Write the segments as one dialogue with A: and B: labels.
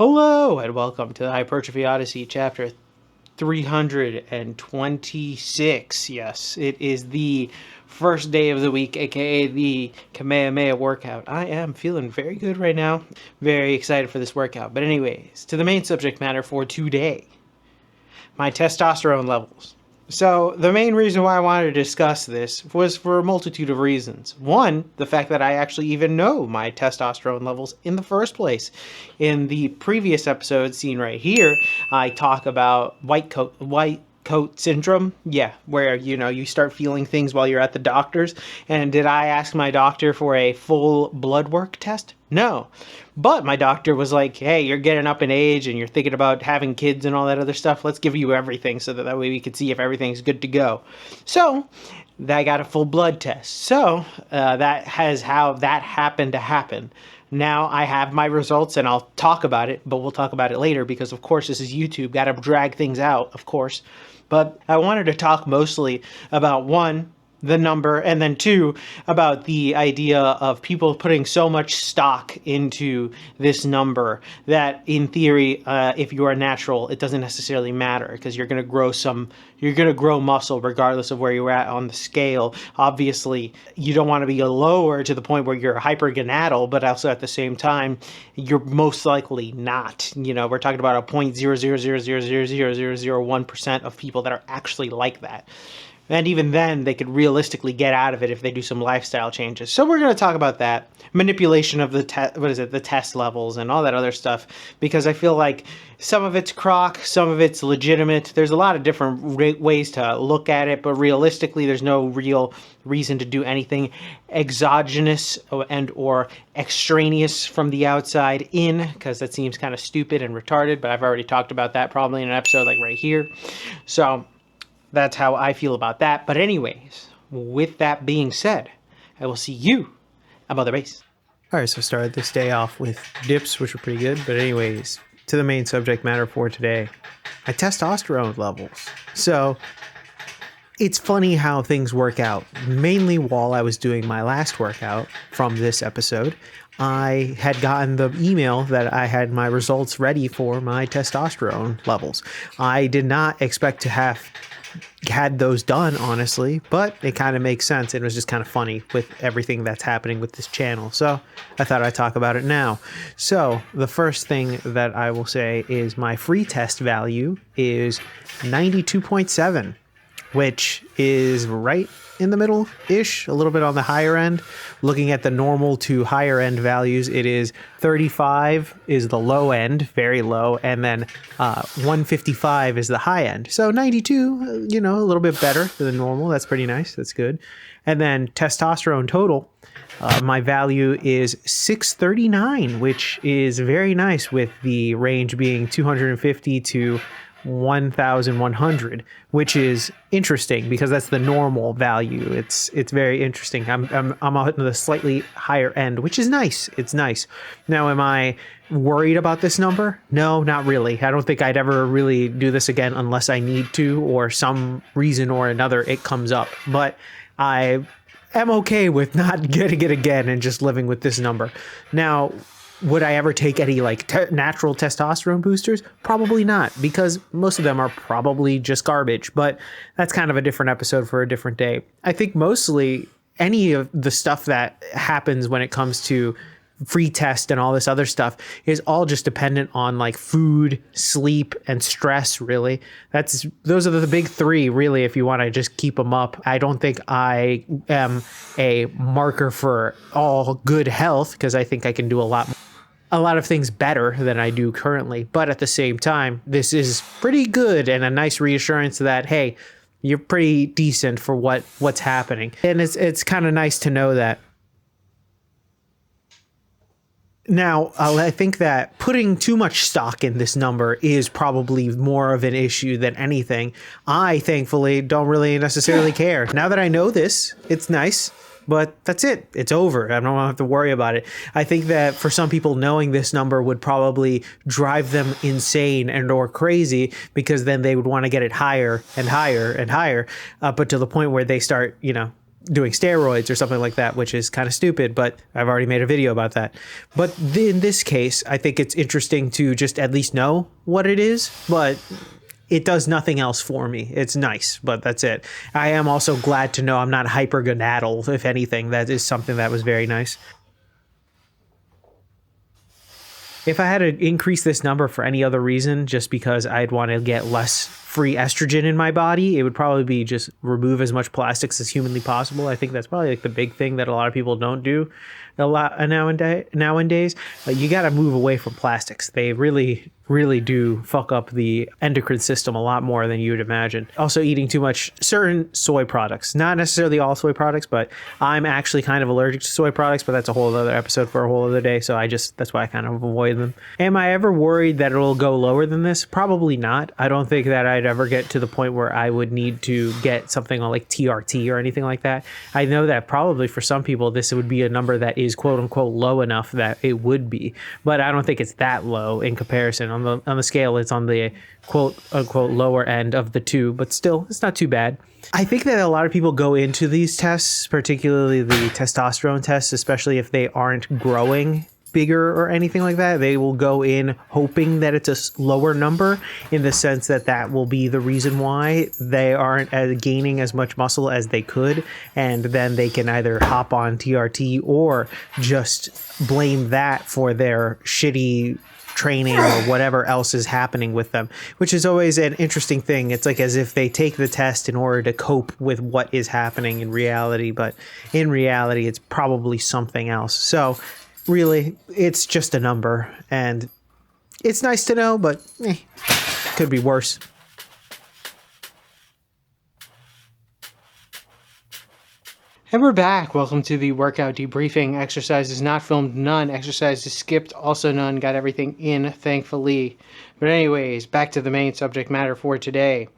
A: Hello and welcome to the Hypertrophy Odyssey chapter 326. Yes, it is the first day of the week, aka the Kamehameha workout. I am feeling very good right now. Very excited for this workout. But anyways, to the main subject matter for today. My testosterone levels. So the main reason why I wanted to discuss this was for a multitude of reasons. One, the fact that I actually even know my testosterone levels in the first place. In the previous episode seen right here, I talk about white coat syndrome. Yeah, where you start feeling things while you're at the doctor's. And did I ask my doctor for a full blood work test? No. But my doctor was like, hey, you're getting up in age and you're thinking about having kids and all that other stuff. Let's give you everything so that way we could see if everything's good to go. So I got a full blood test. So that has how that happened to happen. Now I have my results and I'll talk about it, but we'll talk about it later because, of course, this is YouTube. Got to drag things out, of course. But I wanted to talk mostly about, one, the number, and then two, about the idea of people putting so much stock into this number that in theory, if you are natural, it doesn't necessarily matter because you're going to grow muscle regardless of where you're at on the scale. Obviously, you don't want to be lower to the point where you're hypergonadal, but also at the same time, you're most likely not. We're talking about a 0.000000001% of people that are actually like that. And even then, they could realistically get out of it if they do some lifestyle changes. So we're going to talk about that. Manipulation of the test levels and all that other stuff. Because I feel like some of it's crock, some of it's legitimate. There's a lot of different ways to look at it. But realistically, there's no real reason to do anything exogenous and or extraneous from the outside in. Because that seems kind of stupid and retarded. But I've already talked about that probably in an episode like right here. So that's how I feel about that. But anyways, with that being said, I will see you at Mother Base. All right, so I started this day off with dips, which were pretty good. But anyways, to the main subject matter for today, my testosterone levels. So it's funny how things work out. Mainly while I was doing my last workout from this episode, I had gotten the email that I had my results ready for my testosterone levels. I did not expect to have had those done, honestly, but it kind of makes sense. It was just kind of funny with everything that's happening with this channel. So I thought I'd talk about it now. So the first thing that I will say is my free test value is 92.7, which is right in the middle-ish, a little bit on the higher end. Looking at the normal to higher end values, it is 35 is the low end, very low, and then 155 is the high end. So 92, a little bit better than normal. That's pretty nice. That's good. And then testosterone total, my value is 639, which is very nice with the range being 250 to 1,100, which is interesting because that's the normal value. It's very interesting. I'm out in the slightly higher end, which is nice. It's nice. Now, am I worried about this number? No, not really. I don't think I'd ever really do this again unless I need to, or some reason or another it comes up. But I am okay with not getting it again and just living with this number. Now, would I ever take any natural testosterone boosters? Probably not, because most of them are probably just garbage, but that's kind of a different episode for a different day. I think mostly any of the stuff that happens when it comes to free test and all this other stuff is all just dependent on food, sleep, and stress, really. Those are the big three, really, if you want to just keep them up. I don't think I am a marker for all good health, because I think I can do a lot of things better than I do currently. But at the same time, this is pretty good and a nice reassurance that, hey, you're pretty decent for what's happening. And it's kind of nice to know that. Now, I think that putting too much stock in this number is probably more of an issue than anything. I, thankfully, don't really necessarily care. Now that I know this, it's nice. But that's it. It's over. I don't have to worry about it. I think that for some people, knowing this number would probably drive them insane and or crazy, because then they would want to get it higher and higher and higher, but to the point where they start, doing steroids or something like that, which is kind of stupid, but I've already made a video about that. But in this case, I think it's interesting to just at least know what it is, but it does nothing else for me. It's nice, but that's it. I am also glad to know I'm not hypergonadal. If anything, that is something that was very nice. If I had to increase this number for any other reason, just because I'd want to get less free estrogen in my body, it would probably be just remove as much plastics as humanly possible. I think that's probably like the big thing that a lot of people don't do a lot nowadays. You got to move away from plastics. They really do fuck up the endocrine system a lot more than you would imagine. Also eating too much certain soy products, not necessarily all soy products, but I'm actually kind of allergic to soy products, but that's a whole other episode for a whole other day. So that's why I kind of avoid them. Am I ever worried that it'll go lower than this? Probably not. I don't think that I'd ever get to the point where I would need to get something like TRT or anything like that. I know that probably for some people, this would be a number that is quote unquote low enough that it would be, but I don't think it's that low in comparison. On the scale, it's on the quote unquote lower end of the two, but still, it's not too bad. I think that a lot of people go into these tests, particularly the testosterone tests, especially if they aren't growing bigger or anything like that. They will go in hoping that it's a lower number, in the sense that will be the reason why they aren't gaining as much muscle as they could, and then they can either hop on TRT or just blame that for their shitty training or whatever else is happening with them, which is always an interesting thing. It's like as if they take the test in order to cope with what is happening in reality, but in reality it's probably something else. So really, it's just a number, and it's nice to know, but could be worse. And we're back. Welcome to the workout debriefing. Exercise is not filmed, none. Exercise is skipped, also none. Got everything in, thankfully. But anyways, back to the main subject matter for today.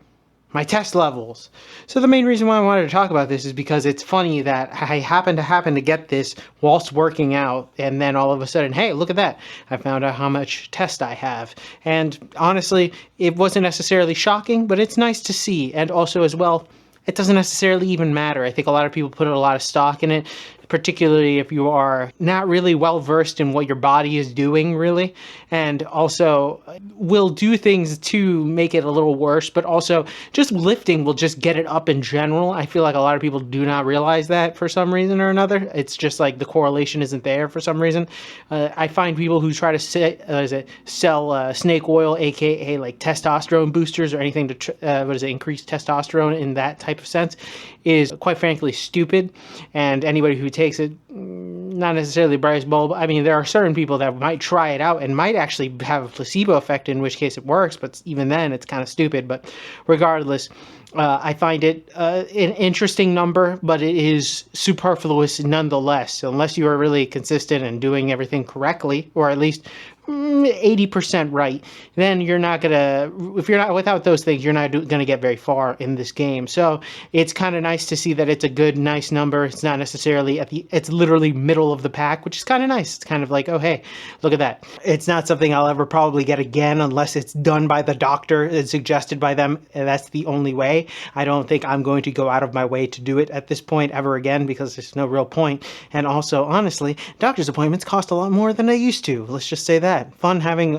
A: My test levels. So the main reason why I wanted to talk about this is because it's funny that I happen to get this whilst working out, and then all of a sudden, hey, look at that. I found out how much test I have. And honestly, it wasn't necessarily shocking, but it's nice to see. And also as well, it doesn't necessarily even matter. I think a lot of people put a lot of stock in it, particularly if you are not really well versed in what your body is doing, really, and also will do things to make it a little worse, but also just lifting will just get it up in general. I feel like a lot of people do not realize that for some reason or another. It's just like the correlation isn't there for some reason. I find people who try to sell snake oil, aka like testosterone boosters or anything to increase testosterone in that type of sense, is quite frankly stupid. And anybody who takes it, not necessarily brightest bulb. I mean, there are certain people that might try it out and might actually have a placebo effect, in which case it works, but even then it's kind of stupid. But regardless, I find it an interesting number, but it is superfluous nonetheless. So unless you are really consistent and doing everything correctly, or at least 80% right, then you're not gonna, if you're not without those things, you're not gonna get very far in this game. So it's kind of nice to see that it's a good, nice number. It's not necessarily it's literally middle of the pack, which is kind of nice. It's kind of like, oh, hey, look at that. It's not something I'll ever probably get again unless it's done by the doctor and suggested by them, and that's the only way. I don't think I'm going to go out of my way to do it at this point ever again, because there's no real point. And also, honestly, doctor's appointments cost a lot more than they used to. Let's just say that. Fun having,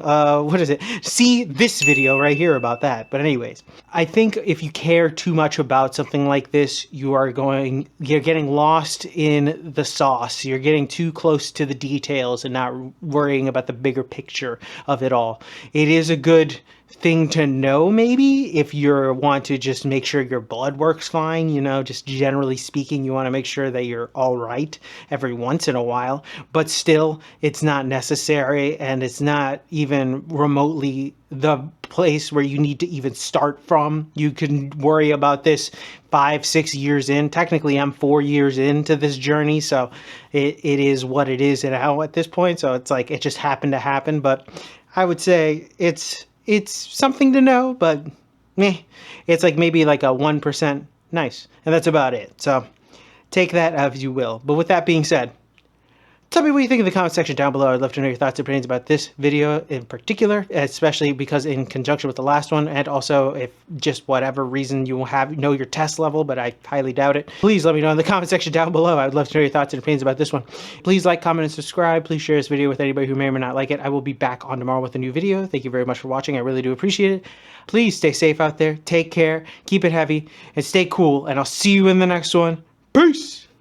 A: see this video right here about that. But anyways, I think if you care too much about something like this, you're getting lost in the sauce. You're getting too close to the details and not worrying about the bigger picture of it all. It is a good thing to know, maybe, if you want to just make sure your blood works fine, just generally speaking, you want to make sure that you're all right every once in a while, but still, it's not necessary, and it's not even remotely the place where you need to even start from. You can worry about this 5-6 years in. Technically, I'm 4 years into this journey, so it is what it is now at this point, so it's like it just happened to happen. But I would say it's something to know, but it's like maybe like a 1% nice, and that's about it. So take that as you will. But with that being said, Tell me what you think in the comment section down below. I'd love to know your thoughts and opinions about this video in particular, especially because in conjunction with the last one, and also if just whatever reason you know your test level, but I highly doubt it. Please let me know in the comment section down below. I'd love to know your thoughts and opinions about this one. Please like, comment, and subscribe. Please share this video with anybody who may or may not like it. I will be back on tomorrow with a new video. Thank you very much for watching. I really do appreciate it. Please stay safe out there. Take care. Keep it heavy. And stay cool. And I'll see you in the next one. Peace!